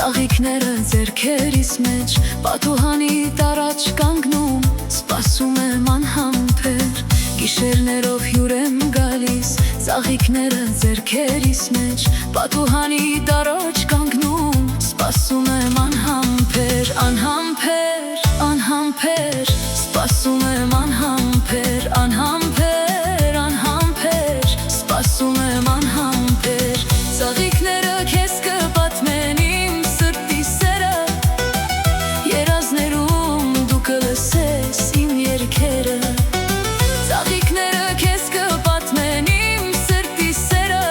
Ծաղիկները ձեռքերիս մեջ պատուհանի տարած կանգնում, սպասում եմ անհամբեր, գիշերներով հյուր եմ գալիս, ծաղիկները ձեռքերիս մեջ պատուհանի տարած կանգնում, սպասում եմ անհամբեր, անհամբեր, անհամբեր, սպասում եմ անհամբեր, անհամբեր, անհամբեր, սպասում եմ անհամբեր, ծաղիկները քեզ կպատմեն իմ սրտի սերը, երազներում դու կլսես իմ երգերը, ծաղիկները քեզ կպատմեն իմ սրտի սերը,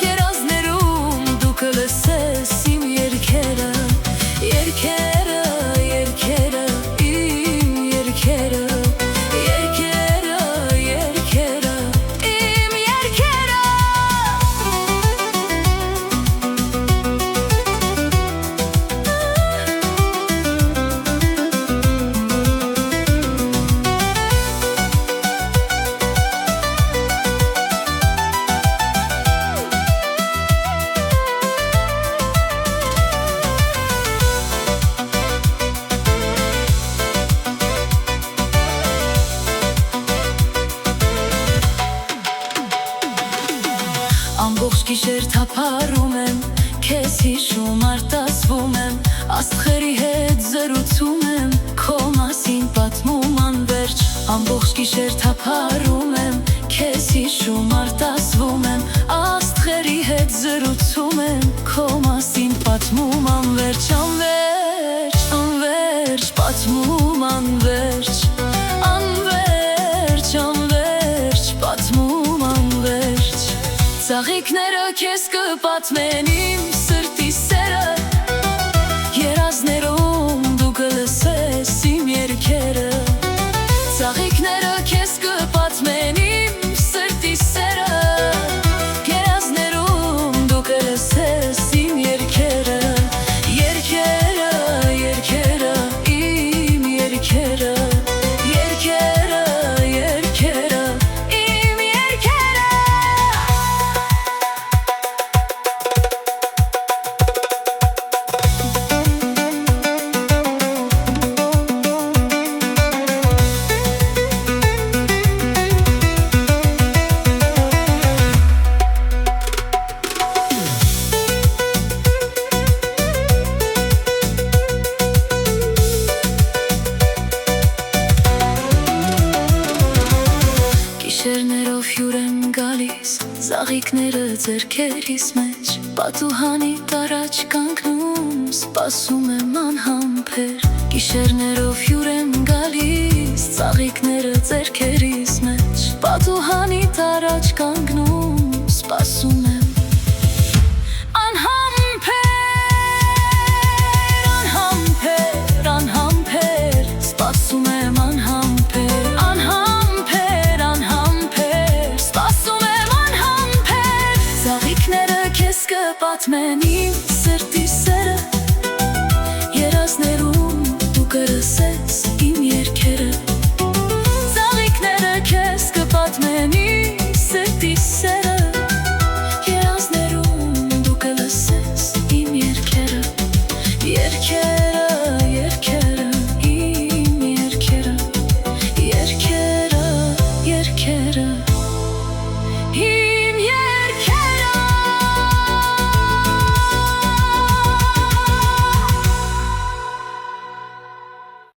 երազներում դու կլսես իմ երգերը, երգերը, երգերը, իմ երգերը, երգերը, երգերը, իմ երգերը։ Ամբողջ գիշեր թափառում եմ, քեզ հիշում արտասվում եմ, աստղերի հետ զրուցում եմ, քո մասին պատմում անվերջ, ամբողջ գիշեր թափառում եմ, քեզ հիշում արտասվում եմ, աստղերի հետ զրուցում եմ, քո մասին պատմում անվերջ, անվերջ, անվերջ, պատմում անվերջ, անվերջ, անվերջ, պատմում անվերջ, ծաղիկները քեզ կպատմեն իմ սրտի սերը, երազներում դու կլսես իմ երգերը, ծաղիկները քեզ կպատմեն իմ սրտի սերը, երազներում դու կլսես իմ երգերը, երգերը, երգերը, իմ երգերը, երգերը, երգերը, իմ երգերը։ Գիշերներով հյուր եմ գալիս, ծաղիկները ձեռքերիս մեջ, պատուհանի տարած կանգնում, սպասում եմ անհամբեր, գիշերներով հյուր եմ գալիս, ծաղիկները ձեռքերիս մեջ, պատուհանի տարած կանգնում, սպասում եմ անհամբեր, անհամբեր, անհամբեր, սպասում եմ անհամբեր, անհամբեր, անհամբեր, սպասում եմ անհամբեր, ծաղիկները քեզ կպատմեն իմ